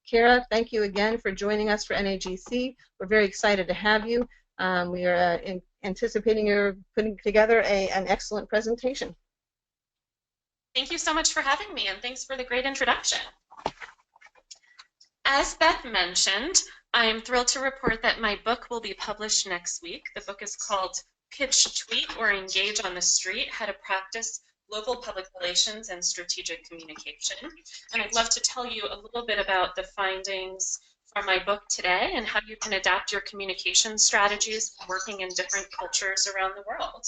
Kara, thank you again for joining us for NAGC. We're very excited to have you. We are anticipating your putting together an excellent presentation. Thank you so much for having me, and thanks for the great introduction. As Beth mentioned, I am thrilled to report that my book will be published next week. The book is called Pitch, Tweet, or Engage on the Street: How to Practice Global Public Relations and Strategic Communication. And I'd love to tell you a little bit about the findings from my book today and how you can adapt your communication strategies working in different cultures around the world.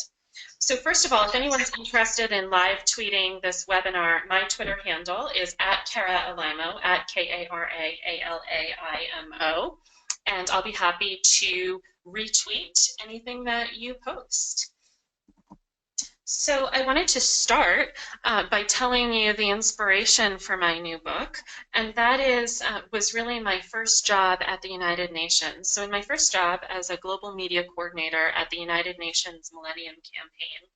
So first of all, if anyone's interested in live tweeting this webinar, my Twitter handle is @KaraAlaimo, @KARAALAIMO, and I'll be happy to retweet anything that you post. So I wanted to start by telling you the inspiration for my new book, and that was really my first job at the United Nations. So in my first job as a global media coordinator at the United Nations Millennium Campaign,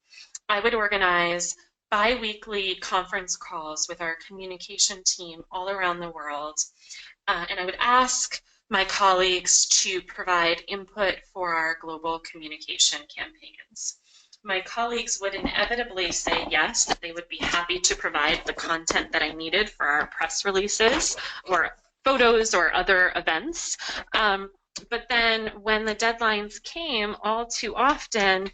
I would organize bi-weekly conference calls with our communication team all around the world, and I would ask my colleagues to provide input for our global communication campaigns. My colleagues would inevitably say yes, that they would be happy to provide the content that I needed for our press releases or photos or other events. But then when the deadlines came, all too often,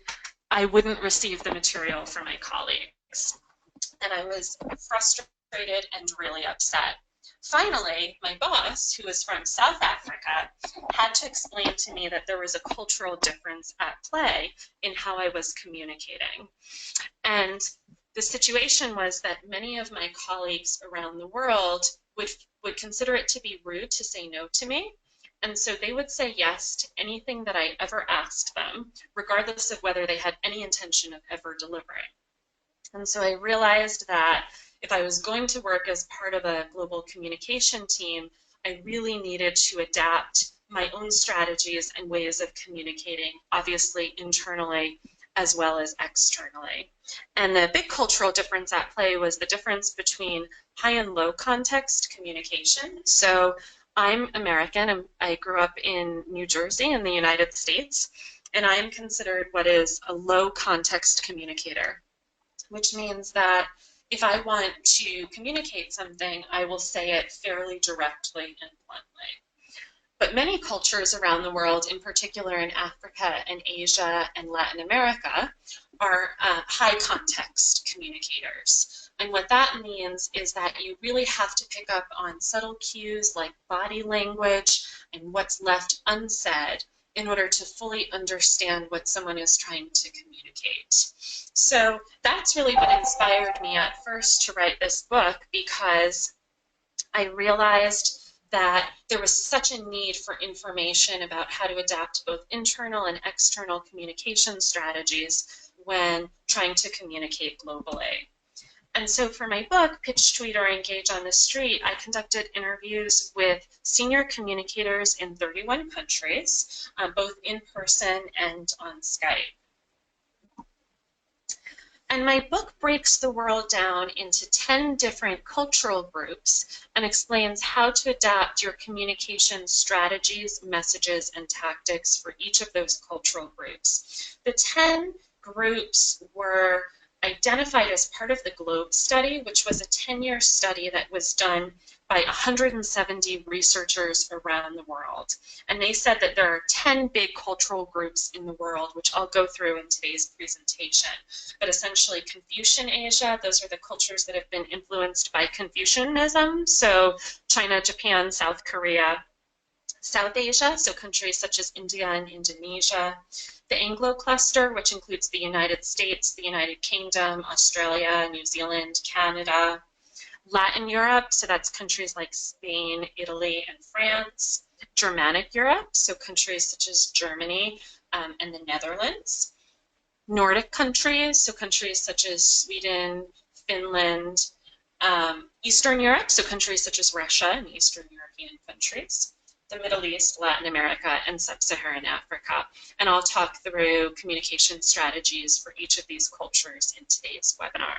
I wouldn't receive the material from my colleagues. And I was frustrated and really upset. Finally, my boss, who was from South Africa, had to explain to me that there was a cultural difference at play in how I was communicating. And the situation was that many of my colleagues around the world would consider it to be rude to say no to me. And so they would say yes to anything that I ever asked them, regardless of whether they had any intention of ever delivering. And so I realized that if I was going to work as part of a global communication team, I really needed to adapt my own strategies and ways of communicating, obviously internally as well as externally. And the big cultural difference at play was the difference between high and low context communication. So I'm American, and I grew up in New Jersey in the United States, and I am considered what is a low context communicator, which means that if I want to communicate something, I will say it fairly directly and bluntly. But many cultures around the world, in particular in Africa and Asia and Latin America, are high context communicators. And what that means is that you really have to pick up on subtle cues like body language and what's left unsaid in order to fully understand what someone is trying to communicate. So that's really what inspired me at first to write this book, because I realized that there was such a need for information about how to adapt both internal and external communication strategies when trying to communicate globally. And so for my book, Pitch, Tweet, or Engage on the Street, I conducted interviews with senior communicators in 31 countries, both in person and on Skype. And my book breaks the world down into 10 different cultural groups and explains how to adapt your communication strategies, messages, and tactics for each of those cultural groups. The 10 groups were identified as part of the GLOBE study, which was a 10-year study that was done by 170 researchers around the world. And they said that there are 10 big cultural groups in the world, which I'll go through in today's presentation. But essentially, Confucian Asia, those are the cultures that have been influenced by Confucianism, so China, Japan, South Korea. South Asia, so countries such as India and Indonesia. The Anglo cluster, which includes the United States, the United Kingdom, Australia, New Zealand, Canada. Latin Europe, so that's countries like Spain, Italy, and France. Germanic Europe, so countries such as Germany and the Netherlands. Nordic countries, so countries such as Sweden, Finland. Eastern Europe, so countries such as Russia and Eastern European countries. The Middle East, Latin America, and Sub-Saharan Africa. And I'll talk through communication strategies for each of these cultures in today's webinar.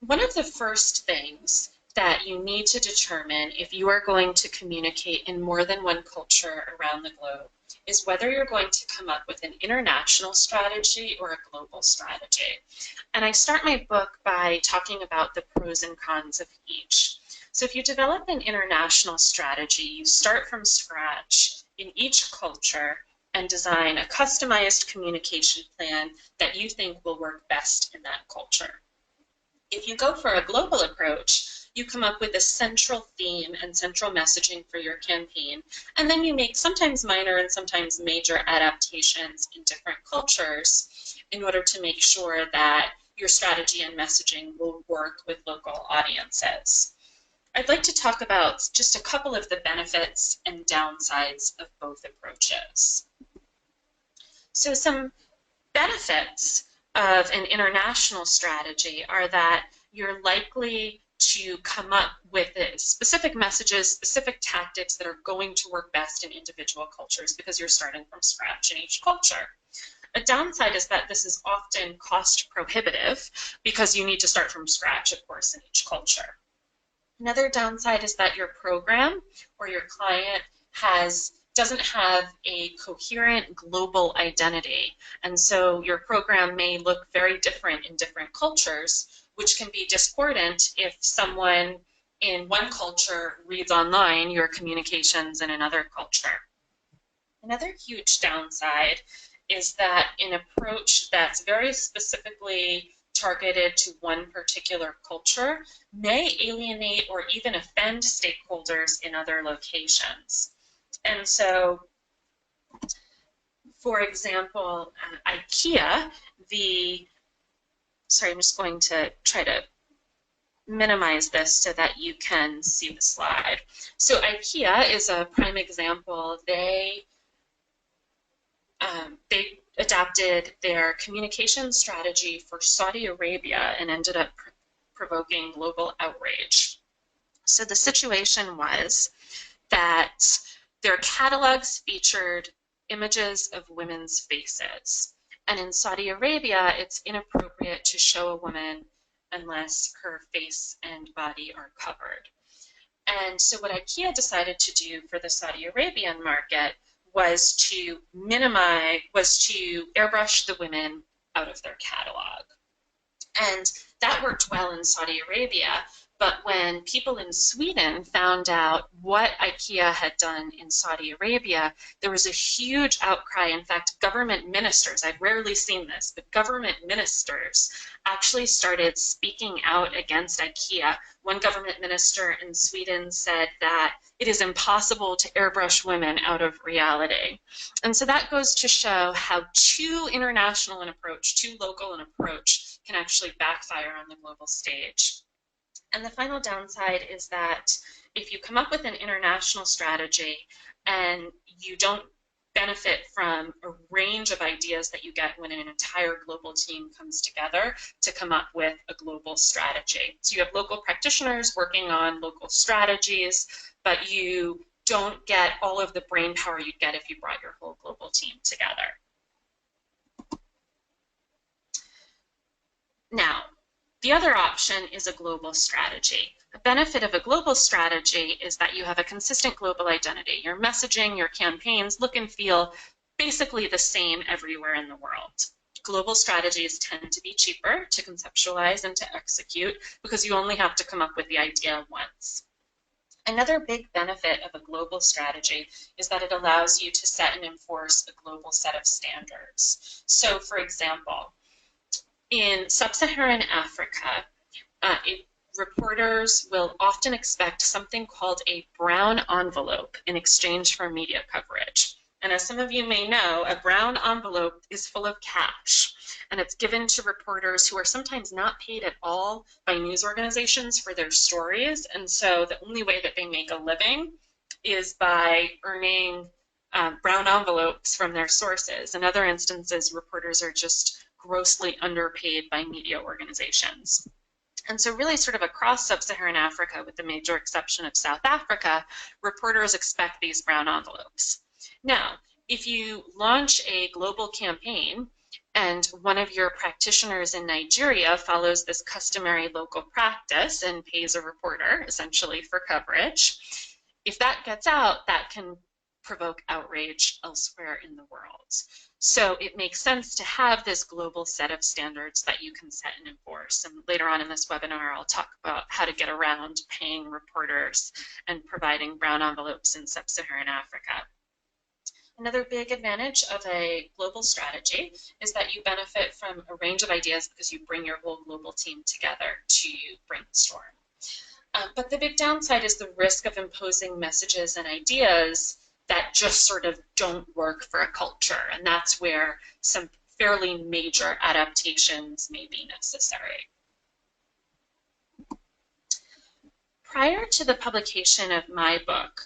One of the first things that you need to determine if you are going to communicate in more than one culture around the globe is whether you're going to come up with an international strategy or a global strategy. And I start my book by talking about the pros and cons of each. So if you develop an international strategy, you start from scratch in each culture and design a customized communication plan that you think will work best in that culture. If you go for a global approach, you come up with a central theme and central messaging for your campaign, and then you make sometimes minor and sometimes major adaptations in different cultures in order to make sure that your strategy and messaging will work with local audiences. I'd like to talk about just a couple of the benefits and downsides of both approaches. So some benefits of an international strategy are that you're likely to come up with specific messages, specific tactics that are going to work best in individual cultures because you're starting from scratch in each culture. A downside is that this is often cost prohibitive because you need to start from scratch, of course, in each culture. Another downside is that your program or your client doesn't have a coherent global identity. And so your program may look very different in different cultures, which can be discordant if someone in one culture reads online your communications in another culture. Another huge downside is that an approach that's very specifically targeted to one particular culture may alienate or even offend stakeholders in other locations. And so, for example, IKEA, sorry, I'm just going to try to minimize this so that you can see the slide. So IKEA is a prime example. They adapted their communication strategy for Saudi Arabia and ended up provoking global outrage. So the situation was that their catalogs featured images of women's faces. And in Saudi Arabia, it's inappropriate to show a woman unless her face and body are covered. And so what IKEA decided to do for the Saudi Arabian market was to airbrush the women out of their catalog. And that worked well in Saudi Arabia, but when people in Sweden found out what IKEA had done in Saudi Arabia, there was a huge outcry. In fact, government ministers, I've rarely seen this, but government ministers actually started speaking out against IKEA. One government minister in Sweden said that it is impossible to airbrush women out of reality. And so that goes to show how too international an approach, too local an approach can actually backfire on the global stage. And the final downside is that if you come up with an international strategy and you don't benefit from a range of ideas that you get when an entire global team comes together to come up with a global strategy. So you have local practitioners working on local strategies, but you don't get all of the brain power you'd get if you brought your whole global team together. Now, the other option is a global strategy. The benefit of a global strategy is that you have a consistent global identity. Your messaging, your campaigns look and feel basically the same everywhere in the world. Global strategies tend to be cheaper to conceptualize and to execute because you only have to come up with the idea once. Another big benefit of a global strategy is that it allows you to set and enforce a global set of standards. So, for example, in sub-Saharan Africa, reporters will often expect something called a brown envelope in exchange for media coverage. And as some of you may know, a brown envelope is full of cash, and it's given to reporters who are sometimes not paid at all by news organizations for their stories. And so the only way that they make a living is by earning brown envelopes from their sources. In other instances, reporters are just grossly underpaid by media organizations. And so really sort of across sub-Saharan Africa, with the major exception of South Africa, reporters expect these brown envelopes. Now, if you launch a global campaign and one of your practitioners in Nigeria follows this customary local practice and pays a reporter, essentially, for coverage. If that gets out, that can provoke outrage elsewhere in the world. So it makes sense to have this global set of standards that you can set and enforce. And later on in this webinar, I'll talk about how to get around paying reporters and providing brown envelopes in sub-Saharan Africa. Another big advantage of a global strategy is that you benefit from a range of ideas because you bring your whole global team together to brainstorm. But the big downside is the risk of imposing messages and ideas that just sort of don't work for a culture, and that's where some fairly major adaptations may be necessary. Prior to the publication of my book,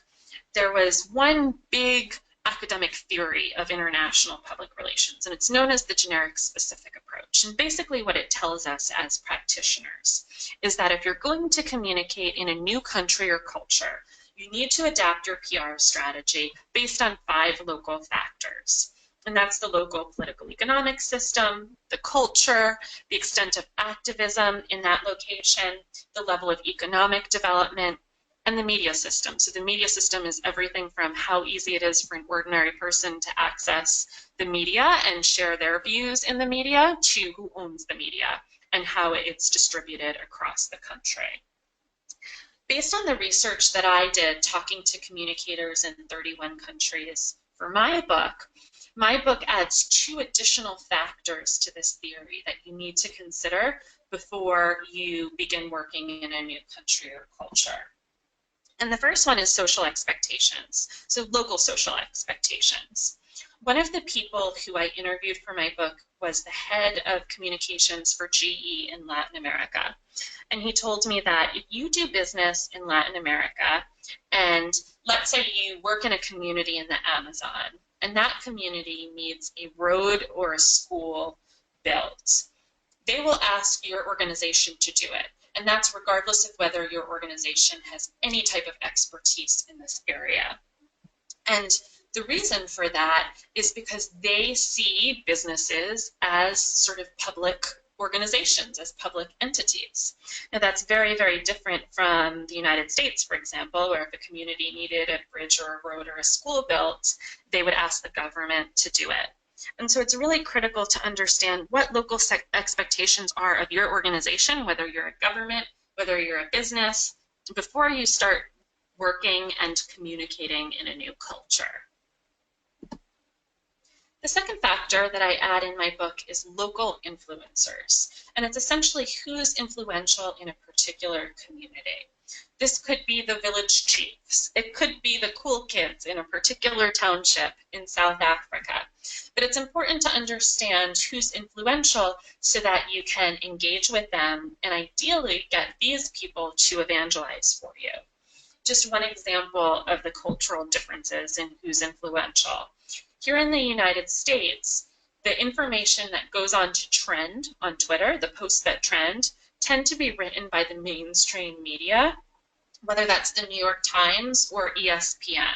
there was one big academic theory of international public relations, and it's known as the generic specific approach. And basically what it tells us as practitioners is that if you're going to communicate in a new country or culture, you need to adapt your PR strategy based on 5 local factors. And that's the local political economic system, the culture, the extent of activism in that location, the level of economic development, and the media system. So the media system is everything from how easy it is for an ordinary person to access the media and share their views in the media to who owns the media and how it's distributed across the country. Based on the research that I did talking to communicators in 31 countries for my book adds 2 additional factors to this theory that you need to consider before you begin working in a new country or culture. And the first one is social expectations, so local social expectations. One of the people who I interviewed for my book was the head of communications for GE in Latin America. And he told me that if you do business in Latin America, and let's say you work in a community in the Amazon, and that community needs a road or a school built, they will ask your organization to do it. And that's regardless of whether your organization has any type of expertise in this area. And the reason for that is because they see businesses as sort of public organizations, as public entities. Now that's very, very different from the United States, for example, where if a community needed a bridge or a road or a school built, they would ask the government to do it. And so it's really critical to understand what local expectations are of your organization, whether you're a government, whether you're a business, before you start working and communicating in a new culture. The second factor that I add in my book is local influencers, and it's essentially who's influential in a particular community. This could be the village chiefs. It could be the cool kids in a particular township in South Africa. But it's important to understand who's influential so that you can engage with them and ideally get these people to evangelize for you. Just one example of the cultural differences in who's influential. Here in the United States, the information that goes on to trend on Twitter, the posts that trend, tend to be written by the mainstream media, whether that's the New York Times or ESPN.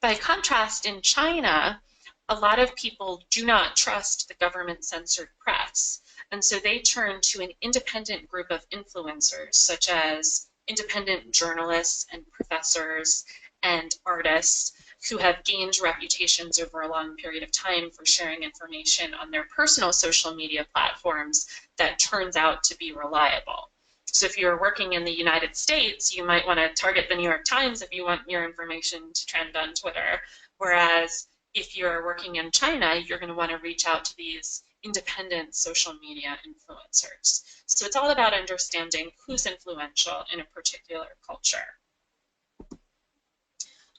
By contrast, in China, a lot of people do not trust the government-censored press, and so they turn to an independent group of influencers, such as independent journalists and professors and artists who have gained reputations over a long period of time for sharing information on their personal social media platforms that turns out to be reliable. So if you're working in the United States, you might want to target the New York Times if you want your information to trend on Twitter, whereas if you're working in China, you're going to want to reach out to these independent social media influencers. So it's all about understanding who's influential in a particular culture.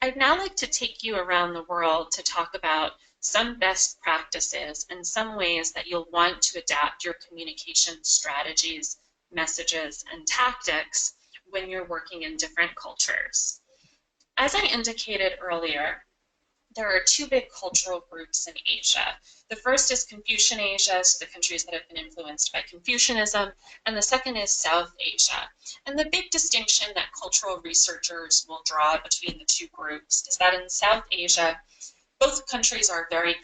I'd now like to take you around the world to talk about some best practices and some ways that you'll want to adapt your communication strategies, messages, and tactics when you're working in different cultures. As I indicated earlier, there are 2 big cultural groups in Asia. The first is Confucian Asia, so the countries that have been influenced by Confucianism, and the second is South Asia. And the big distinction that cultural researchers will draw between the 2 groups is that in South Asia, both countries are very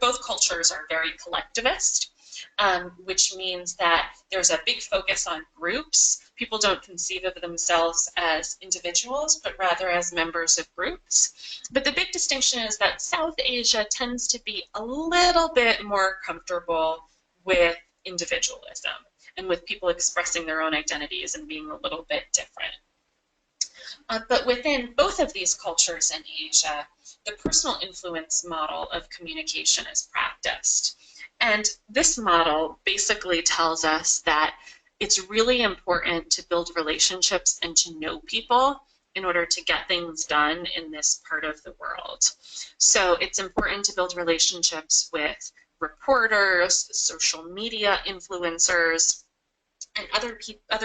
both cultures are very collectivist, which means that there's a big focus on groups. People don't conceive of themselves as individuals, but rather as members of groups. But the big distinction is that South Asia tends to be a little bit more comfortable with individualism and with people expressing their own identities and being a little bit different. But within both of these cultures in Asia, the personal influence model of communication is practiced. And this model basically tells us that it's really important to build relationships and to know people in order to get things done in this part of the world. So it's important to build relationships with reporters, social media influencers, and other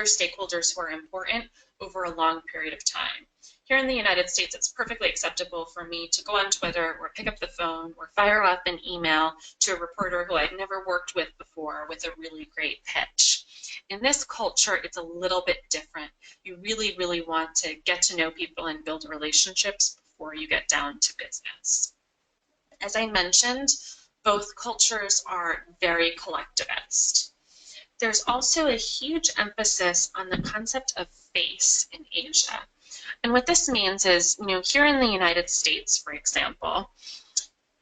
stakeholders who are important over a long period of time. Here in the United States, it's perfectly acceptable for me to go on Twitter or pick up the phone or fire up an email to a reporter who I've never worked with before with a really great pitch. In this culture, it's a little bit different. You really, really want to get to know people and build relationships before you get down to business. As I mentioned, both cultures are very collectivist. There's also a huge emphasis on the concept of face in Asia. And what this means is, here in the United States, for example,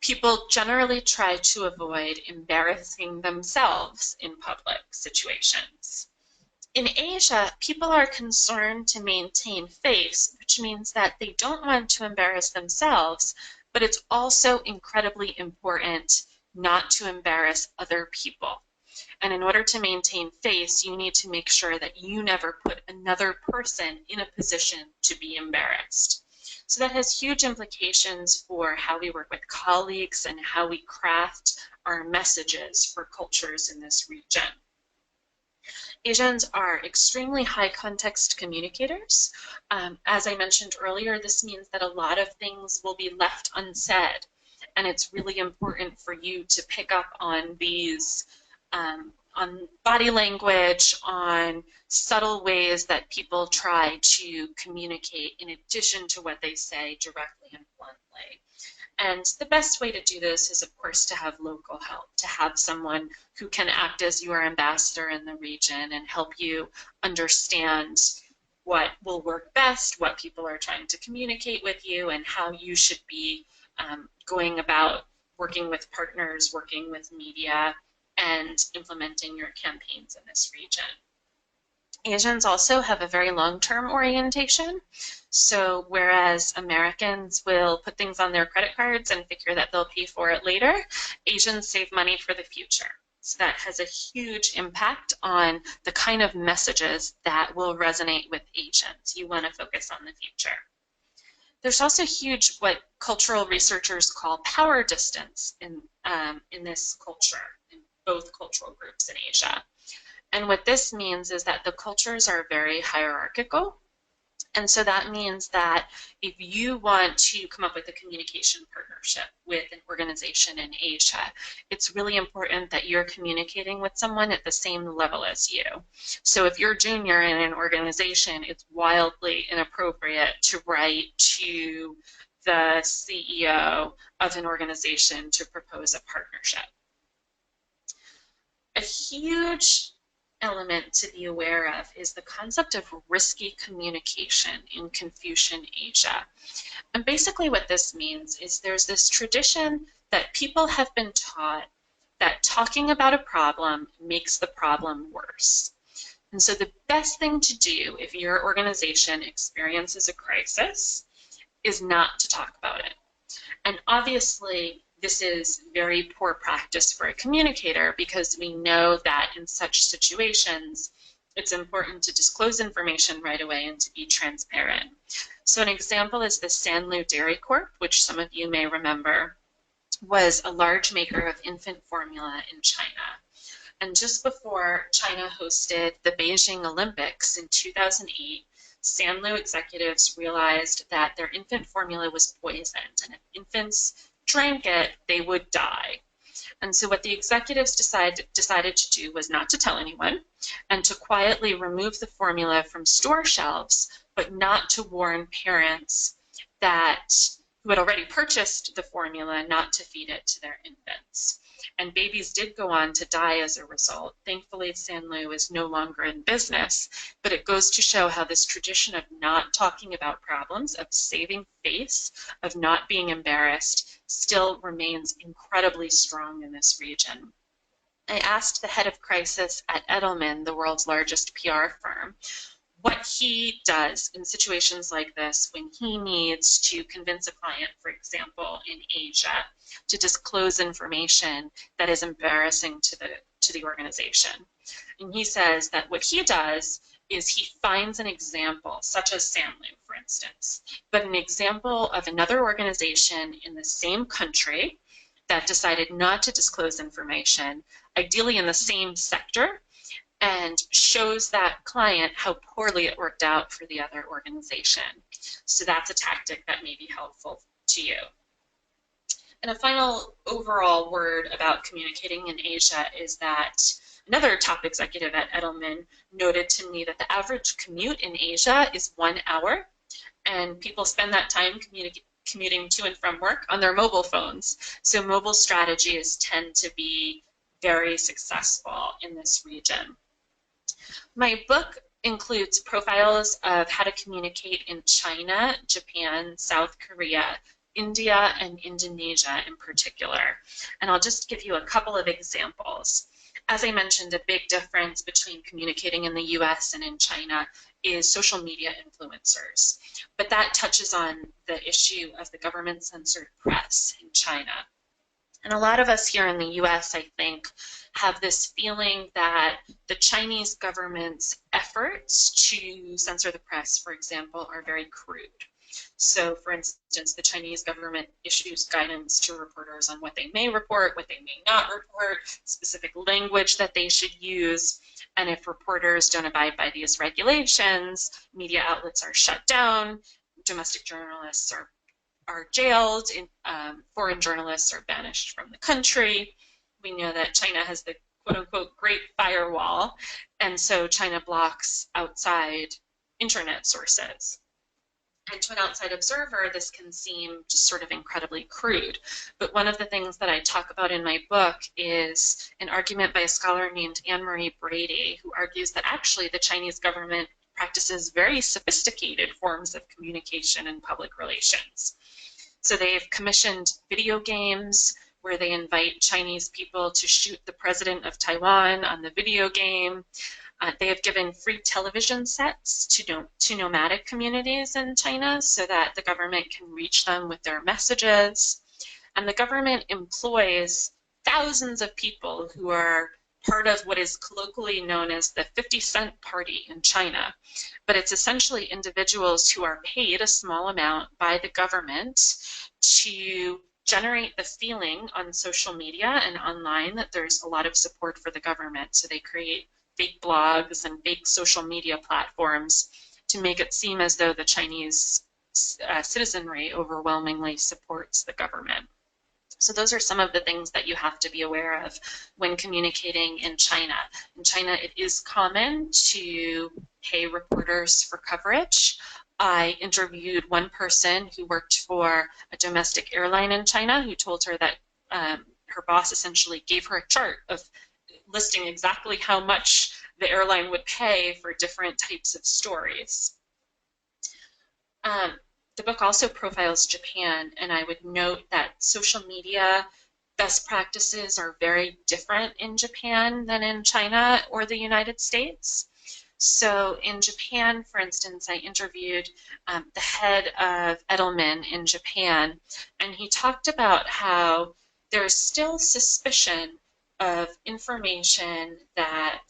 people generally try to avoid embarrassing themselves in public situations. In Asia, people are concerned to maintain face, which means that they don't want to embarrass themselves, but it's also incredibly important not to embarrass other people. And in order to maintain face, you need to make sure that you never put another person in a position to be embarrassed. So that has huge implications for how we work with colleagues and how we craft our messages for cultures in this region. Asians are extremely high context communicators. As I mentioned earlier, this means that a lot of things will be left unsaid. And it's really important for you to pick up on these on body language, on subtle ways that people try to communicate in addition to what they say directly and bluntly. And the best way to do this is, of course, to have local help, to have someone who can act as your ambassador in the region and help you understand what will work best, what people are trying to communicate with you, and how you should be going about working with partners, working with media, and implementing your campaigns in this region. Asians also have a very long-term orientation. So whereas Americans will put things on their credit cards and figure that they'll pay for it later, Asians save money for the future. So that has a huge impact on the kind of messages that will resonate with Asians. You want to focus on the future. There's also huge, what cultural researchers call power distance in this culture, in both cultural groups in Asia. And what this means is that the cultures are very hierarchical. And so that means that if you want to come up with a communication partnership with an organization in Asia, it's really important that you're communicating with someone at the same level as you. So if you're junior in an organization, it's wildly inappropriate to write to the CEO of an organization to propose a partnership. A huge element to be aware of is the concept of risky communication in Confucian Asia. And basically what this means is there's this tradition that people have been taught that talking about a problem makes the problem worse. And so the best thing to do if your organization experiences a crisis is not to talk about it. And obviously, this is very poor practice for a communicator because we know that in such situations, it's important to disclose information right away and to be transparent. So an example is the Sanlu Dairy Corp, which some of you may remember, was a large maker of infant formula in China. And just before China hosted the Beijing Olympics in 2008, Sanlu executives realized that their infant formula was poisoned, and if infants drank it, they would die. And so what the executives decided to do was not to tell anyone and to quietly remove the formula from store shelves, but not to warn parents who had already purchased the formula not to feed it to their infants. And babies did go on to die as a result. Thankfully, Sanlu is no longer in business, but it goes to show how this tradition of not talking about problems, of saving face, of not being embarrassed, still remains incredibly strong in this region. I asked the head of crisis at Edelman, the world's largest PR firm, what he does in situations like this when he needs to convince a client, for example, in Asia, to disclose information that is embarrassing to the organization. And he says that what he does is he finds an example, such as Sanlu, for instance, but an example of another organization in the same country that decided not to disclose information, ideally in the same sector, and shows that client how poorly it worked out for the other organization. So that's a tactic that may be helpful to you. And a final overall word about communicating in Asia is that another top executive at Edelman noted to me that the average commute in Asia is 1 hour, and people spend that time commuting to and from work on their mobile phones. So mobile strategies tend to be very successful in this region. My book includes profiles of how to communicate in China, Japan, South Korea, India, and Indonesia in particular. And I'll just give you a couple of examples. As I mentioned, a big difference between communicating in the US and in China is social media influencers. But that touches on the issue of the government-censored press in China. And a lot of us here in the US, I think, have this feeling that the Chinese government's efforts to censor the press, for example, are very crude. So, for instance, the Chinese government issues guidance to reporters on what they may report, what they may not report, specific language that they should use, and if reporters don't abide by these regulations, media outlets are shut down, domestic journalists are jailed, foreign journalists are banished from the country. We know that China has the quote-unquote Great Firewall, and so China blocks outside internet sources. And to an outside observer, this can seem just sort of incredibly crude. But one of the things that I talk about in my book is an argument by a scholar named Anne-Marie Brady, who argues that actually the Chinese government practices very sophisticated forms of communication and public relations. So they've commissioned video games where they invite Chinese people to shoot the president of Taiwan on the video game. They have given free television sets to nomadic communities in China so that the government can reach them with their messages. And the government employs thousands of people who are part of what is colloquially known as the 50-cent party in China. But it's essentially individuals who are paid a small amount by the government to generate the feeling on social media and online that there's a lot of support for the government. So they create fake blogs and fake social media platforms to make it seem as though the Chinese citizenry overwhelmingly supports the government. So those are some of the things that you have to be aware of when communicating in China. In China, it is common to pay reporters for coverage. I interviewed one person who worked for a domestic airline in China who told her that her boss essentially gave her a chart of listing exactly how much the airline would pay for different types of stories. The book also profiles Japan, and I would note that social media best practices are very different in Japan than in China or the United States. So in Japan, for instance, I interviewed the head of Edelman in Japan, and he talked about how there's still suspicion of information that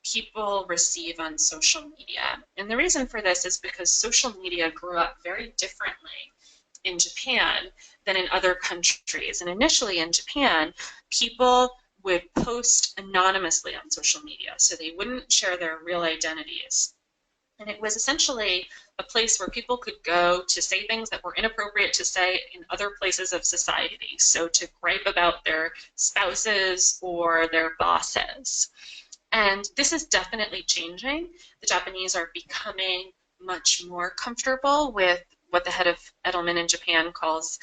people receive on social media. And the reason for this is because social media grew up very differently in Japan than in other countries. And initially in Japan, people would post anonymously on social media, so they wouldn't share their real identities. And it was essentially a place where people could go to say things that were inappropriate to say in other places of society, so to gripe about their spouses or their bosses. And this is definitely changing. The Japanese are becoming much more comfortable with what the head of Edelman in Japan calls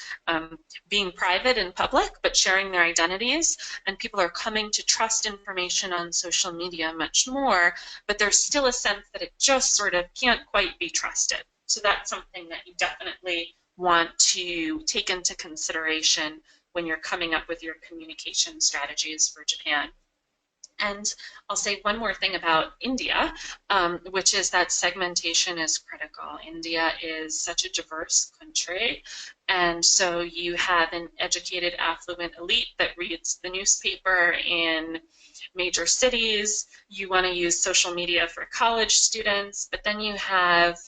being private in public, but sharing their identities. And people are coming to trust information on social media much more, but there's still a sense that it just sort of can't quite be trusted. So that's something that you definitely want to take into consideration when you're coming up with your communication strategies for Japan. And I'll say one more thing about India, which is that segmentation is critical. India is such a diverse country, and so you have an educated, affluent elite that reads the newspaper in major cities. You want to use social media for college students, but then you have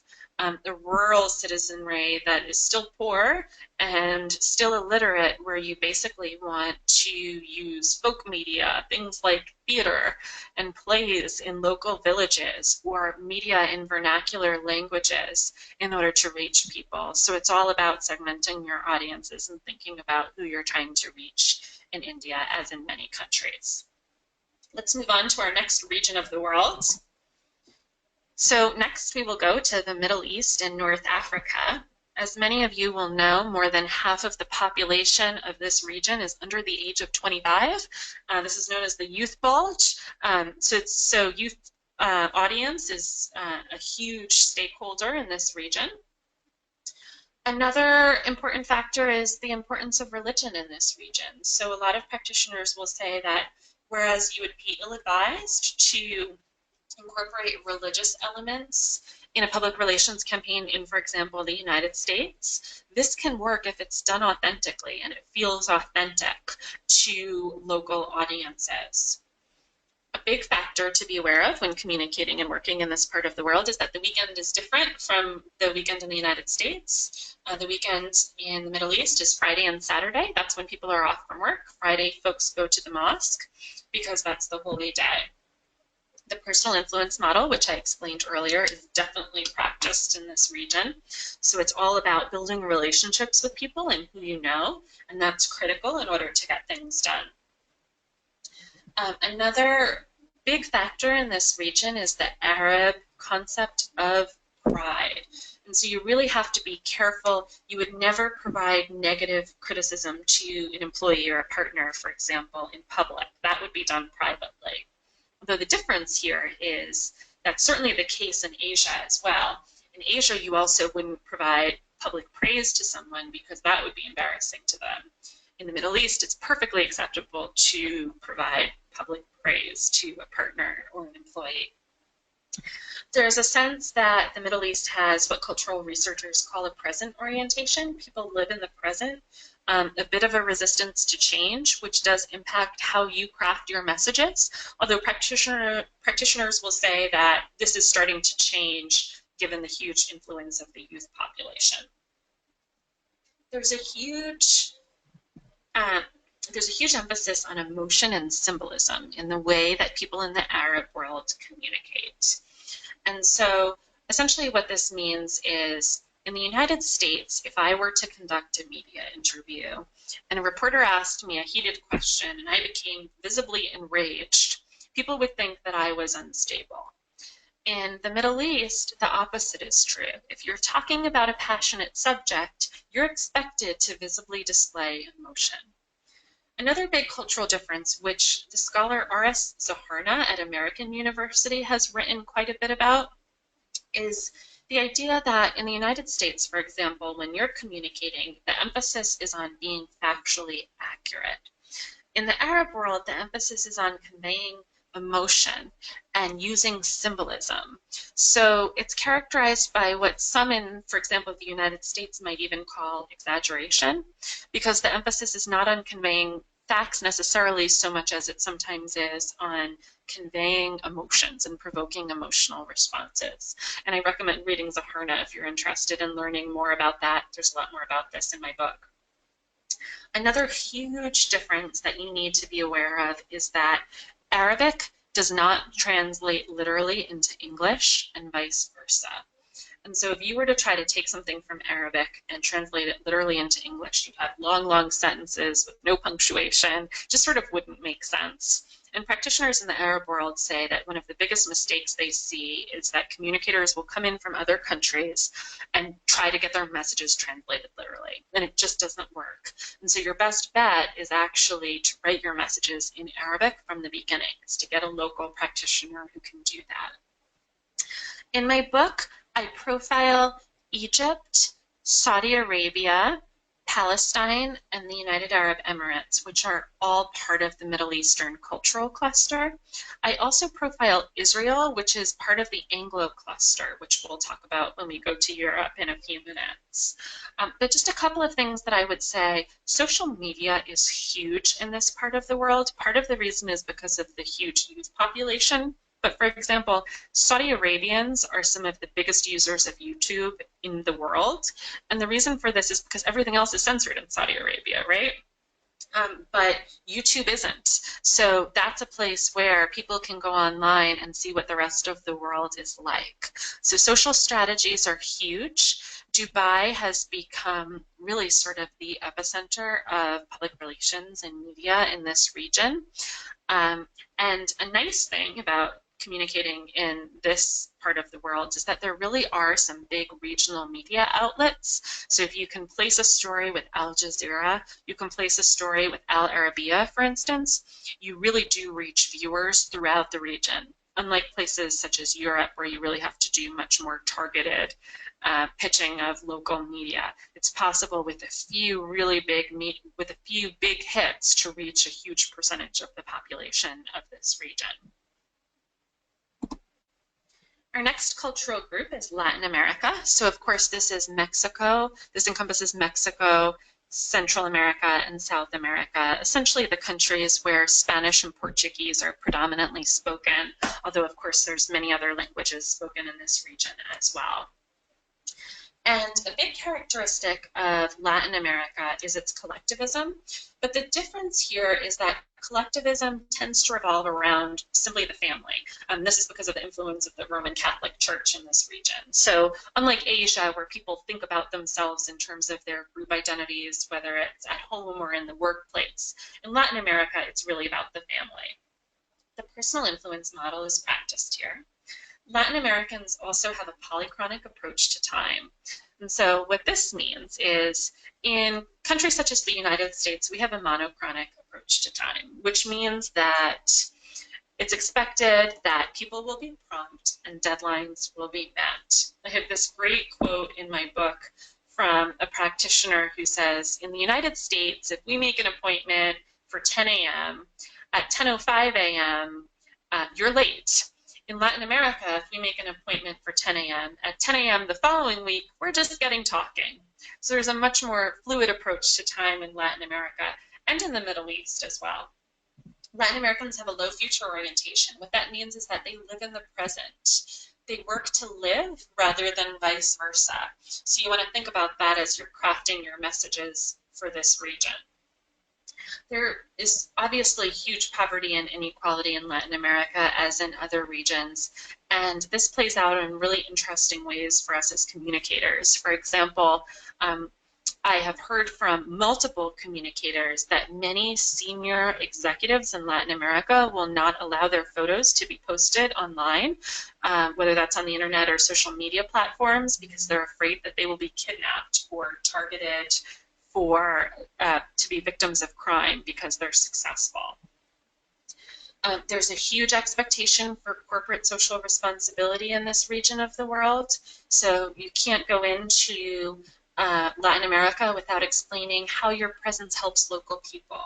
the rural citizenry that is still poor and still illiterate, where you basically want to use folk media, things like theater and plays in local villages, or media in vernacular languages in order to reach people. So it's all about segmenting your audiences and thinking about who you're trying to reach in India, as in many countries. Let's move on to our next region of the world. So next we will go to the Middle East and North Africa. As many of you will know, more than half of the population of this region is under the age of 25. This is known as the youth bulge. So youth audience is a huge stakeholder in this region. Another important factor is the importance of religion in this region. So a lot of practitioners will say that whereas you would be ill-advised to incorporate religious elements in a public relations campaign in, for example, the United States, this can work if it's done authentically and it feels authentic to local audiences. A big factor to be aware of when communicating and working in this part of the world is that the weekend is different from the weekend in the United States. The weekend in the Middle East is Friday and Saturday. That's when people are off from work. Friday, folks go to the mosque because that's the holy day. The personal influence model, which I explained earlier, is definitely practiced in this region. So it's all about building relationships with people and who you know, and that's critical in order to get things done. Another big factor in this region is the Arab concept of pride. And so you really have to be careful. You would never provide negative criticism to an employee or a partner, for example, in public. That would be done privately. Though the difference here is that's certainly the case in Asia as well. In Asia, you also wouldn't provide public praise to someone because that would be embarrassing to them. In the Middle East, it's perfectly acceptable to provide public praise to a partner or an employee. There's a sense that the Middle East has what cultural researchers call a present orientation. People live in the present. A bit of a resistance to change, which does impact how you craft your messages, although practitioners will say that this is starting to change given the huge influence of the youth population. There's a huge emphasis on emotion and symbolism in the way that people in the Arab world communicate. And so essentially what this means is, in the United States, if I were to conduct a media interview and a reporter asked me a heated question and I became visibly enraged, people would think that I was unstable. In the Middle East, the opposite is true. If you're talking about a passionate subject, you're expected to visibly display emotion. Another big cultural difference, which the scholar R.S. Zaharna at American University has written quite a bit about, is the idea that in the United States, for example, when you're communicating, the emphasis is on being factually accurate. In the Arab world, the emphasis is on conveying emotion and using symbolism. So it's characterized by what some in, for example, the United States might even call exaggeration, because the emphasis is not on conveying facts necessarily so much as it sometimes is on conveying emotions and provoking emotional responses. And I recommend reading Zaharna if you're interested in learning more about that. There's a lot more about this in my book. Another huge difference that you need to be aware of is that Arabic does not translate literally into English and vice versa. And so if you were to try to take something from Arabic and translate it literally into English, you'd have long, long sentences with no punctuation, just sort of wouldn't make sense. And practitioners in the Arab world say that one of the biggest mistakes they see is that communicators will come in from other countries and try to get their messages translated literally, and it just doesn't work. And so your best bet is actually to write your messages in Arabic from the beginning, is to get a local practitioner who can do that. In my book, I profile Egypt, Saudi Arabia, Palestine, and the United Arab Emirates, which are all part of the Middle Eastern cultural cluster. I also profile Israel, which is part of the Anglo cluster, which we'll talk about when we go to Europe in a few minutes. But just a couple of things that I would say. Social media is huge in this part of the world. Part of the reason is because of the huge youth population. But for example, Saudi Arabians are some of the biggest users of YouTube in the world. And the reason for this is because everything else is censored in Saudi Arabia, right? But YouTube isn't. So that's a place where people can go online and see what the rest of the world is like. So social strategies are huge. Dubai has become really sort of the epicenter of public relations and media in this region. And a nice thing about communicating in this part of the world is that there really are some big regional media outlets. So if you can place a story with Al Jazeera, you can place a story with Al Arabiya, for instance, you really do reach viewers throughout the region, unlike places such as Europe where you really have to do much more targeted pitching of local media. It's possible with a few really big hits to reach a huge percentage of the population of this region. Our next cultural group is Latin America. So of course this is Mexico. This encompasses Mexico, Central America, and South America, essentially the countries where Spanish and Portuguese are predominantly spoken, although of course there's many other languages spoken in this region as well. And a big characteristic of Latin America is its collectivism, but the difference here is that collectivism tends to revolve around simply the family. This is because of the influence of the Roman Catholic Church in this region. So unlike Asia, where people think about themselves in terms of their group identities, whether it's at home or in the workplace, in Latin America, it's really about the family. The personal influence model is practiced here. Latin Americans also have a polychronic approach to time. And so what this means is in countries such as the United States, we have a monochronic approach to time, which means that it's expected that people will be prompt and deadlines will be met. I have this great quote in my book from a practitioner who says, in the United States, if we make an appointment for 10 a.m., at 10:05 a.m., you're late. In Latin America, if we make an appointment for 10 a.m., at 10 a.m. the following week, we're just getting talking. So there's a much more fluid approach to time in Latin America and in the Middle East as well. Latin Americans have a low future orientation. What that means is that they live in the present. They work to live rather than vice versa. So you want to think about that as you're crafting your messages for this region. There is obviously huge poverty and inequality in Latin America as in other regions, and this plays out in really interesting ways for us as communicators. For example, I have heard from multiple communicators that many senior executives in Latin America will not allow their photos to be posted online, whether that's on the internet or social media platforms, because they're afraid that they will be kidnapped or targeted to be victims of crime because they're successful. There's a huge expectation for corporate social responsibility in this region of the world, so you can't go into Latin America without explaining how your presence helps local people.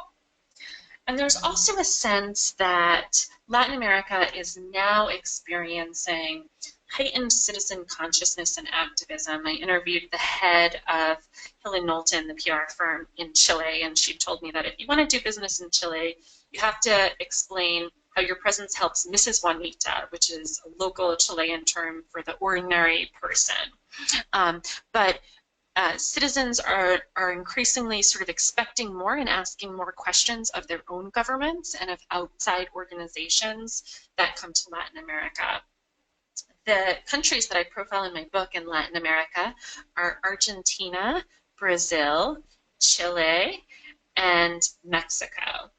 And there's also a sense that Latin America is now experiencing heightened citizen consciousness and activism. I interviewed the head of Hill & Knowlton, the PR firm in Chile, and she told me that if you want to do business in Chile, you have to explain how your presence helps Mrs. Juanita, which is a local Chilean term for the ordinary person. Citizens are increasingly sort of expecting more and asking more questions of their own governments and of outside organizations that come to Latin America. The countries that I profile in my book in Latin America are Argentina, Brazil, Chile, and Mexico.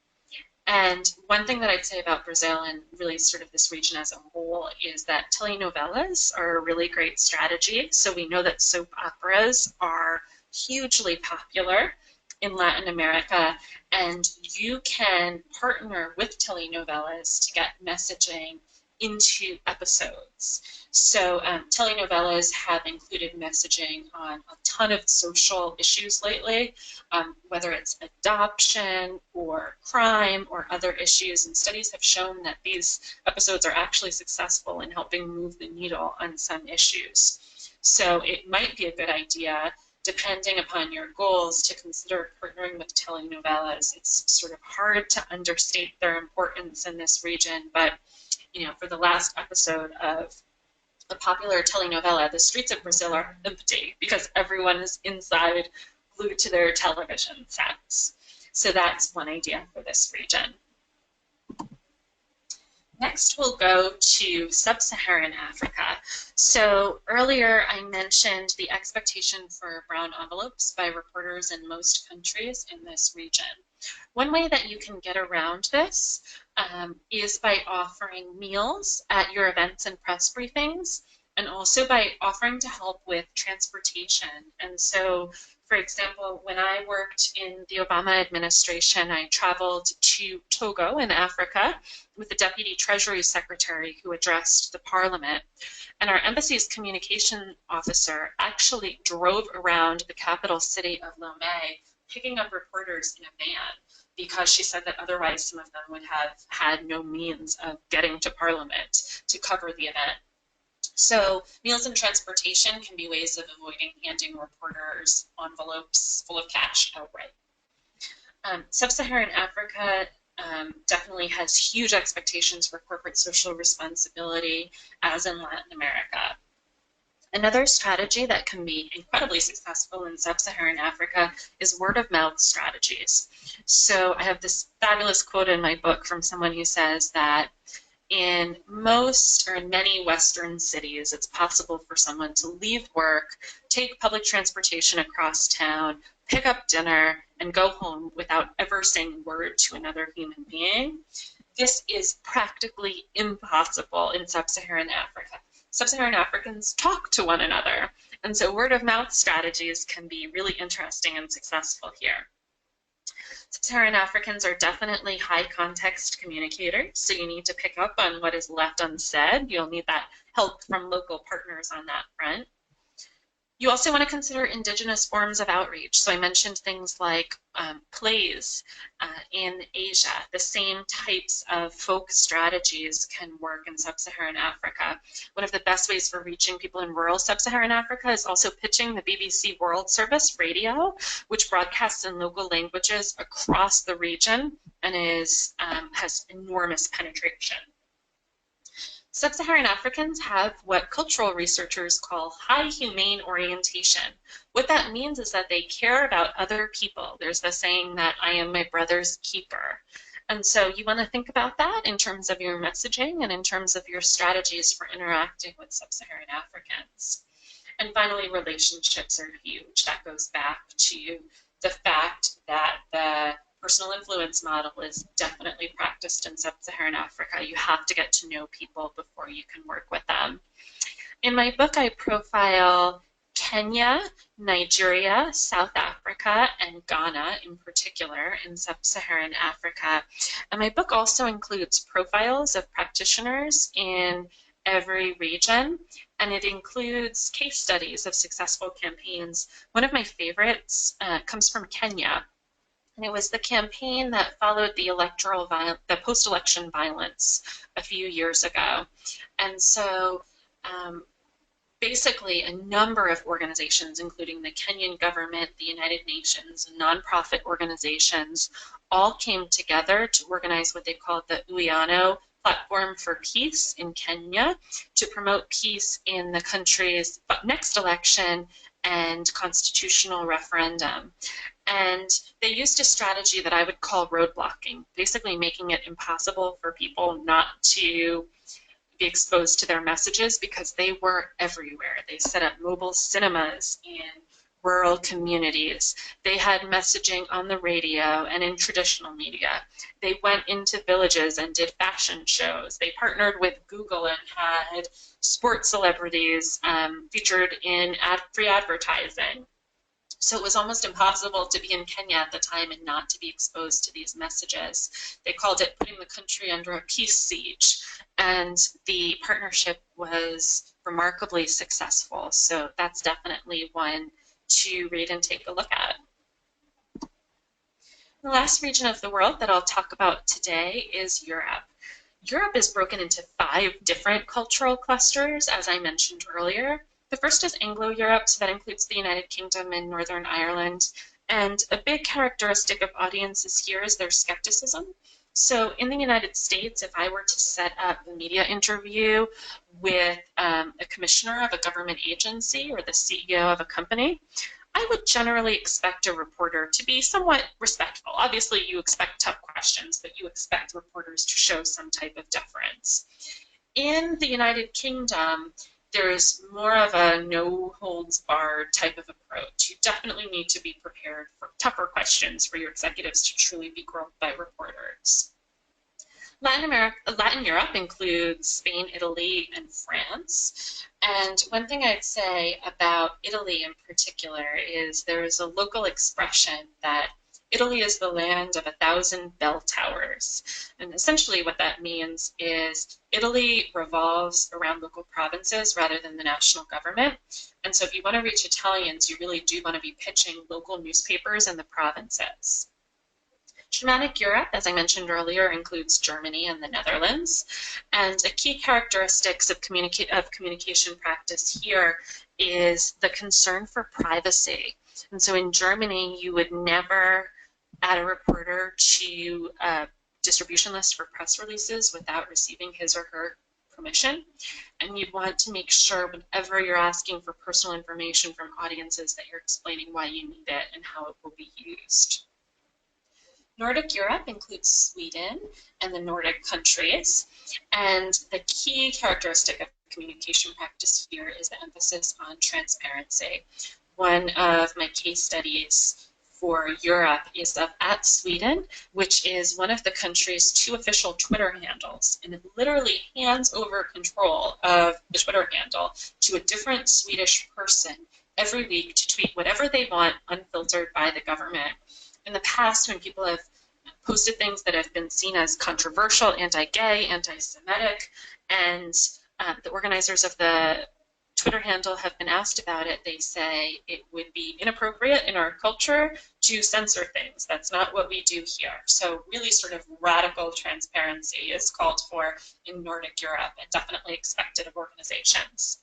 And one thing that I'd say about Brazil and really sort of this region as a whole is that telenovelas are a really great strategy. So we know that soap operas are hugely popular in Latin America, and you can partner with telenovelas to get messaging into episodes. So telenovelas have included messaging on a ton of social issues lately, whether it's adoption or crime or other issues. And studies have shown that these episodes are actually successful in helping move the needle on some issues. So it might be a good idea, depending upon your goals, to consider partnering with telenovelas. It's sort of hard to understate their importance in this region, but for the last episode of a popular telenovela, the streets of Brazil are empty because everyone is inside, glued to their television sets. So that's one idea for this region. Next, we'll go to sub-Saharan Africa. So earlier I mentioned the expectation for brown envelopes by reporters in most countries in this region. One way that you can get around this is by offering meals at your events and press briefings, and also by offering to help with transportation. And so, for example, when I worked in the Obama administration, I traveled to Togo in Africa with the Deputy Treasury Secretary who addressed the Parliament. And our embassy's communication officer actually drove around the capital city of Lomé, picking up reporters in a van, because she said that otherwise some of them would have had no means of getting to Parliament to cover the event. So meals and transportation can be ways of avoiding handing reporters envelopes full of cash outright. Sub-Saharan Africa definitely has huge expectations for corporate social responsibility, as in Latin America. Another strategy that can be incredibly successful in sub-Saharan Africa is word-of-mouth strategies. So I have this fabulous quote in my book from someone who says that in most or in many Western cities, it's possible for someone to leave work, take public transportation across town, pick up dinner, and go home without ever saying a word to another human being. This is practically impossible in sub-Saharan Africa. Sub-Saharan Africans talk to one another, and so word-of-mouth strategies can be really interesting and successful here. Sub-Saharan Africans are definitely high-context communicators, so you need to pick up on what is left unsaid. You'll need that help from local partners on that front. You also want to consider indigenous forms of outreach. So I mentioned things like plays in Asia. The same types of folk strategies can work in sub-Saharan Africa. One of the best ways for reaching people in rural sub-Saharan Africa is also pitching the BBC World Service radio, which broadcasts in local languages across the region and has enormous penetration. Sub-Saharan Africans have what cultural researchers call high humane orientation. What that means is that they care about other people. There's the saying that I am my brother's keeper. And so you want to think about that in terms of your messaging and in terms of your strategies for interacting with Sub-Saharan Africans. And finally, relationships are huge. That goes back to the fact that the personal influence model is definitely practiced in sub-Saharan Africa. You have to get to know people before you can work with them. In my book, I profile Kenya, Nigeria, South Africa, and Ghana in particular in sub-Saharan Africa. And my book also includes profiles of practitioners in every region, and it includes case studies of successful campaigns. One of my favorites comes from Kenya. And it was the campaign that followed the post-election violence a few years ago. And so basically a number of organizations, including the Kenyan government, the United Nations, and nonprofit organizations, all came together to organize what they called the Uwiano Platform for Peace in Kenya to promote peace in the country's next election and constitutional referendum. And they used a strategy that I would call roadblocking, basically making it impossible for people not to be exposed to their messages because they were everywhere. They set up mobile cinemas in rural communities. They had messaging on the radio and in traditional media. They went into villages and did fashion shows. They partnered with Google and had sports celebrities featured in free advertising. So it was almost impossible to be in Kenya at the time and not to be exposed to these messages. They called it putting the country under a peace siege, and the partnership was remarkably successful. So that's definitely one to read and take a look at. The last region of the world that I'll talk about today is Europe. Europe is broken into 5 different cultural clusters, as I mentioned earlier. The first is Anglo-Europe, so that includes the United Kingdom and Northern Ireland. And a big characteristic of audiences here is their skepticism. So in the United States, if I were to set up a media interview with a commissioner of a government agency or the CEO of a company, I would generally expect a reporter to be somewhat respectful. Obviously, you expect tough questions, but you expect reporters to show some type of deference. In the United Kingdom, there's more of a no-holds-barred type of approach. You definitely need to be prepared for tougher questions for your executives to truly be grilled by reporters. Latin Europe includes Spain, Italy, and France. And one thing I'd say about Italy in particular is there is a local expression that Italy is the land of 1,000 bell towers. And essentially what that means is Italy revolves around local provinces rather than the national government. And so if you want to reach Italians, you really do want to be pitching local newspapers in the provinces. Germanic Europe, as I mentioned earlier, includes Germany and the Netherlands. And a key characteristics of communication practice here is the concern for privacy. And so in Germany, you would never add a reporter to a distribution list for press releases without receiving his or her permission. And you'd want to make sure whenever you're asking for personal information from audiences that you're explaining why you need it and how it will be used. Nordic Europe includes Sweden and the Nordic countries, and the key characteristic of communication practice here is the emphasis on transparency. One of my case studies for Europe is of @Sweden, which is one of the country's 2 official Twitter handles, and it literally hands over control of the Twitter handle to a different Swedish person every week to tweet whatever they want, unfiltered by the government. In the past, when people have posted things that have been seen as controversial, anti-gay, anti-Semitic, and the organizers of the Twitter handle have been asked about it, they say it would be inappropriate in our culture to censor things. That's not what we do here. So really sort of radical transparency is called for in Nordic Europe and definitely expected of organizations.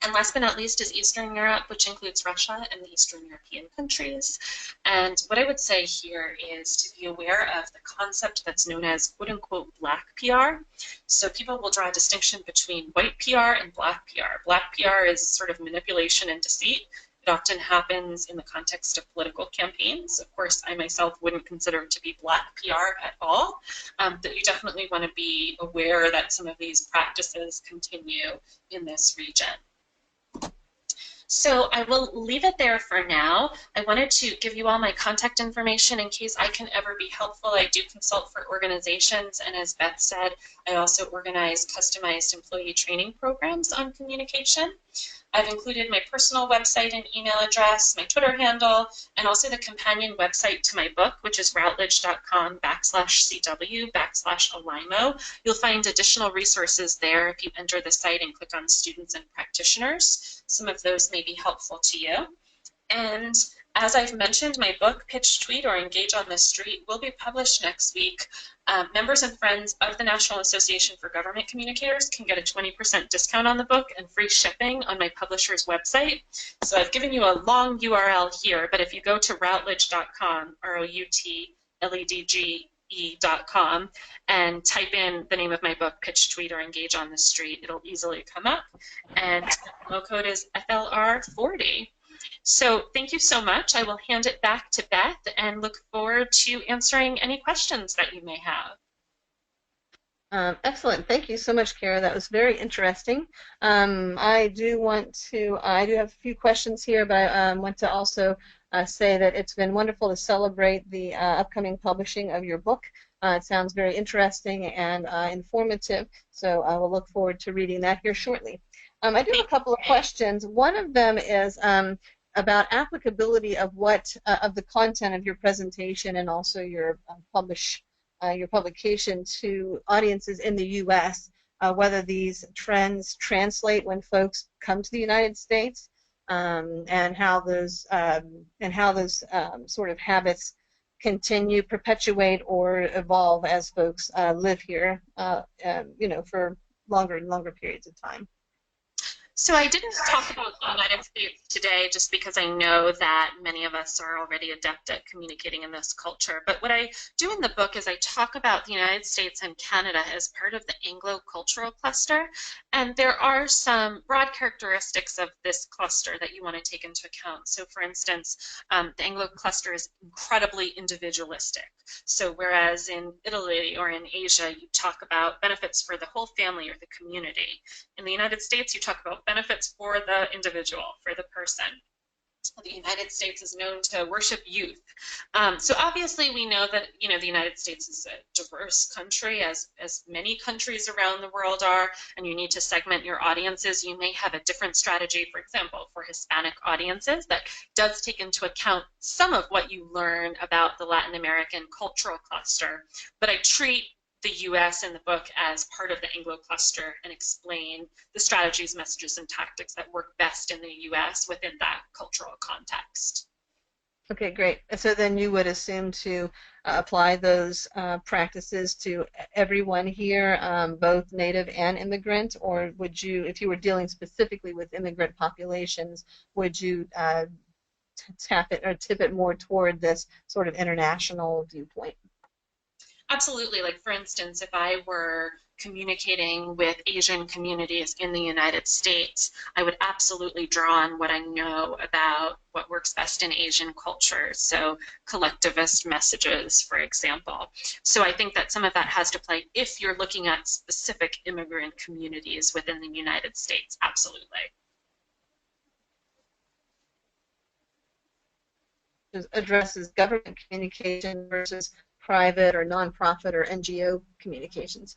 And last but not least is Eastern Europe, which includes Russia and the Eastern European countries. And what I would say here is to be aware of the concept that's known as quote-unquote black PR. So people will draw a distinction between white PR and black PR. Black PR is sort of manipulation and deceit. It often happens in the context of political campaigns. Of course, I myself wouldn't consider it to be black PR at all, but you definitely want to be aware that some of these practices continue in this region. So I will leave it there for now. I wanted to give you all my contact information in case I can ever be helpful. I do consult for organizations, and as Beth said, I also organize customized employee training programs on communication. I've included my personal website and email address, my Twitter handle, and also the companion website to my book, which is routledge.com/CW/Alimo. You'll find additional resources there if you enter the site and click on students and practitioners. Some of those may be helpful to you. And as I've mentioned, my book, Pitch, Tweet, or Engage on the Street, will be published next week. Members and friends of the National Association for Government Communicators can get a 20% discount on the book and free shipping on my publisher's website. So I've given you a long URL here, but if you go to routledge.com, ROUTLEDGE.com, and type in the name of my book, Pitch, Tweet, or Engage on the Street, it'll easily come up. And the promo code is FLR40. So thank you so much. I will hand it back to Beth and look forward to answering any questions that you may have. Excellent. Thank you so much, Kara. That was very interesting. I do have a few questions here, but I want to also say that it's been wonderful to celebrate the upcoming publishing of your book. It sounds very interesting and informative, so I will look forward to reading that here shortly. I do have a couple of questions. One of them is about applicability of of the content of your presentation and also your publication to audiences in the U.S., whether these trends translate when folks come to the United States, and how those sort of habits continue, perpetuate, or evolve as folks live here, for longer and longer periods of time. So I didn't talk about the United States today just because I know that many of us are already adept at communicating in this culture. But what I do in the book is I talk about the United States and Canada as part of the Anglo-cultural cluster. And there are some broad characteristics of this cluster that you want to take into account. So for instance, the Anglo cluster is incredibly individualistic. So whereas in Italy or in Asia, you talk about benefits for the whole family or the community. In the United States, you talk about benefits for the individual, for the person. The United States is known to worship youth. So obviously we know that the United States is a diverse country, as many countries around the world are, and you need to segment your audiences. You may have a different strategy, for example, for Hispanic audiences that does take into account some of what you learn about the Latin American cultural cluster. But I treat the US in the book as part of the Anglo cluster and explain the strategies, messages, and tactics that work best in the US within that cultural context. Okay, great. So then you would assume to apply those practices to everyone here, both native and immigrant, or would you, if you were dealing specifically with immigrant populations, would you tap it or tip it more toward this sort of international viewpoint? Absolutely. Like, for instance, if I were communicating with Asian communities in the United States, I would absolutely draw on what I know about what works best in Asian culture. So collectivist messages, for example. So I think that some of that has to play if you're looking at specific immigrant communities within the United States. Absolutely. Addresses government communication versus private or nonprofit or NGO communications?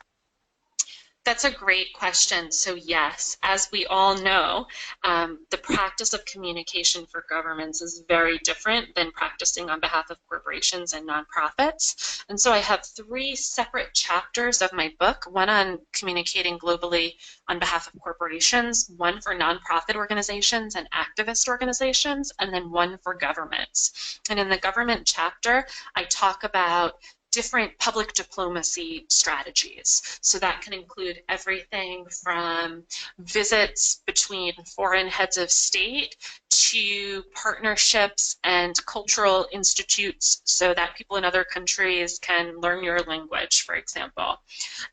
That's a great question. So yes, as we all know, the practice of communication for governments is very different than practicing on behalf of corporations and nonprofits. And so I have 3 separate chapters of my book, one on communicating globally on behalf of corporations, one for nonprofit organizations and activist organizations, and then one for governments. And in the government chapter, I talk about different public diplomacy strategies. So that can include everything from visits between foreign heads of state to partnerships and cultural institutes so that people in other countries can learn your language, for example.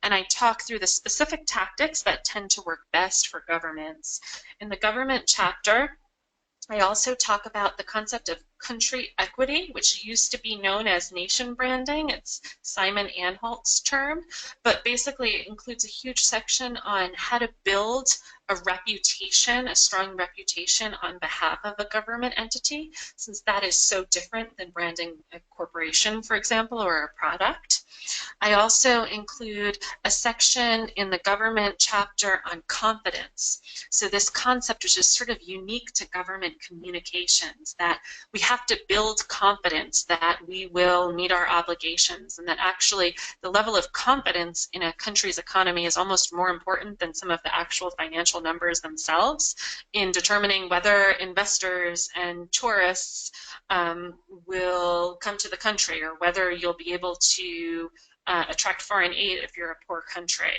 And I talk through the specific tactics that tend to work best for governments. In the government chapter, I also talk about the concept of country equity, which used to be known as nation branding. It's Simon Anhalt's term, but basically it includes a huge section on how to build a reputation, a strong reputation on behalf of a government entity, since that is so different than branding a corporation, for example, or a product. I also include a section in the government chapter on confidence. So this concept, which is sort of unique to government communications, that we have to build confidence that we will meet our obligations, and that actually the level of confidence in a country's economy is almost more important than some of the actual financial numbers themselves in determining whether investors and tourists will come to the country, or whether you'll be able to attract foreign aid if you're a poor country.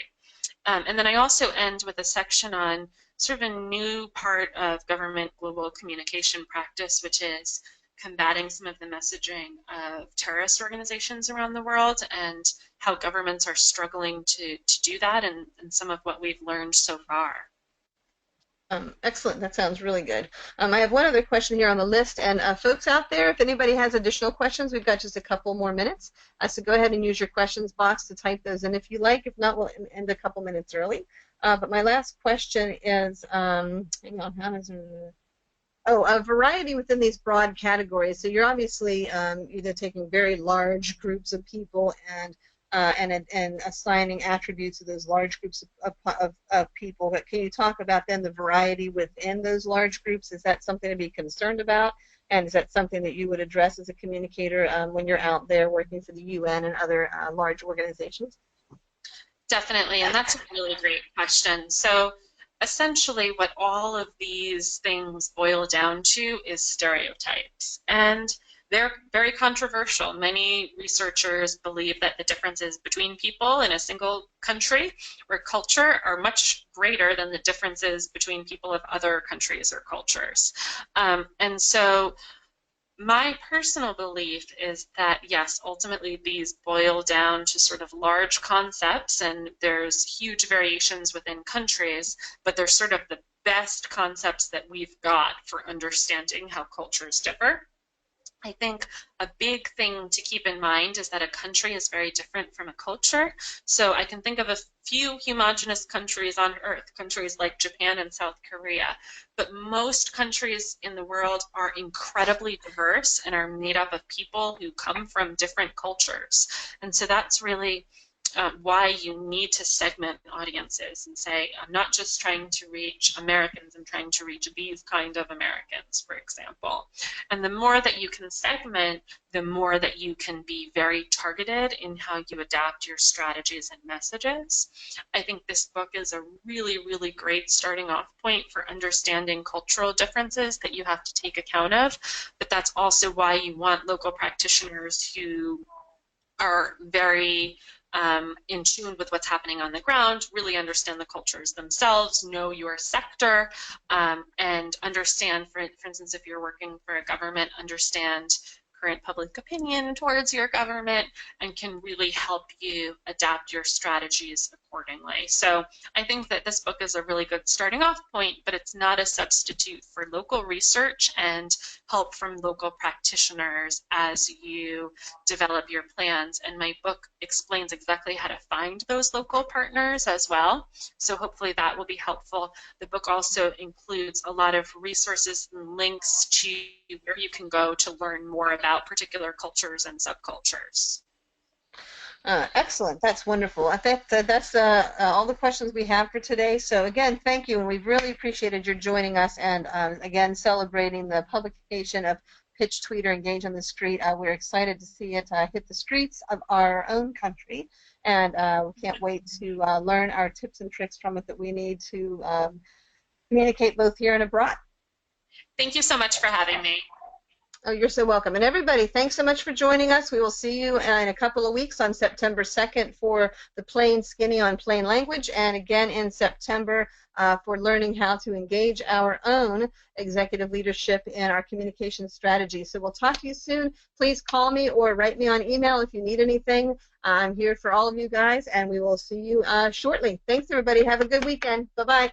And then I also end with a section on sort of a new part of government global communication practice, which is combating some of the messaging of terrorist organizations around the world and how governments are struggling to do that, and some of what we've learned so far. Excellent. That sounds really good. I have one other question here on the list, and folks out there, if anybody has additional questions, we've got just a couple more minutes. So go ahead and use your questions box to type those in if you like. If not, we'll end a couple minutes early. But my last question is, hang on, how does it? Oh, a variety within these broad categories. So you're obviously either taking very large groups of people and assigning attributes to those large groups of people. But can you talk about then the variety within those large groups? Is that something to be concerned about? And is that something that you would address as a communicator when you're out there working for the UN and other large organizations? Definitely, and that's a really great question. So essentially what all of these things boil down to is stereotypes. And they're very controversial. Many researchers believe that the differences between people in a single country or culture are much greater than the differences between people of other countries or cultures. And so my personal belief is that, yes, ultimately these boil down to sort of large concepts, and there's huge variations within countries, but they're sort of the best concepts that we've got for understanding how cultures differ. I think a big thing to keep in mind is that a country is very different from a culture. So I can think of a few homogenous countries on Earth, countries like Japan and South Korea, but most countries in the world are incredibly diverse and are made up of people who come from different cultures. And so that's really why you need to segment audiences and say, I'm not just trying to reach Americans, I'm trying to reach these kind of Americans, for example. And the more that you can segment, the more that you can be very targeted in how you adapt your strategies and messages. I think this book is a really, really great starting off point for understanding cultural differences that you have to take account of, but that's also why you want local practitioners who are very in tune with what's happening on the ground, really understand the cultures themselves, know your sector, and understand, for instance, if you're working for a government, understand current public opinion towards your government and can really help you adapt your strategies accordingly. So I think that this book is a really good starting off point, but it's not a substitute for local research and help from local practitioners as you develop your plans. And my book explains exactly how to find those local partners as well. So hopefully that will be helpful. The book also includes a lot of resources and links to where you can go to learn more about particular cultures and subcultures. Excellent. That's wonderful. I think that's all the questions we have for today. So again, thank you, and we've really appreciated your joining us and again celebrating the publication of Pitch, Tweet, or Engage on the Street. We're excited to see it hit the streets of our own country, and we can't wait to learn our tips and tricks from it that we need to communicate both here and abroad. Thank you so much for having me. Oh, you're so welcome. And everybody, thanks so much for joining us. We will see you in a couple of weeks on September 2nd for the Plain Skinny on Plain Language, and again in September for learning how to engage our own executive leadership in our communication strategy. So we'll talk to you soon. Please call me or write me on email if you need anything. I'm here for all of you guys, and we will see you shortly. Thanks, everybody. Have a good weekend. Bye-bye.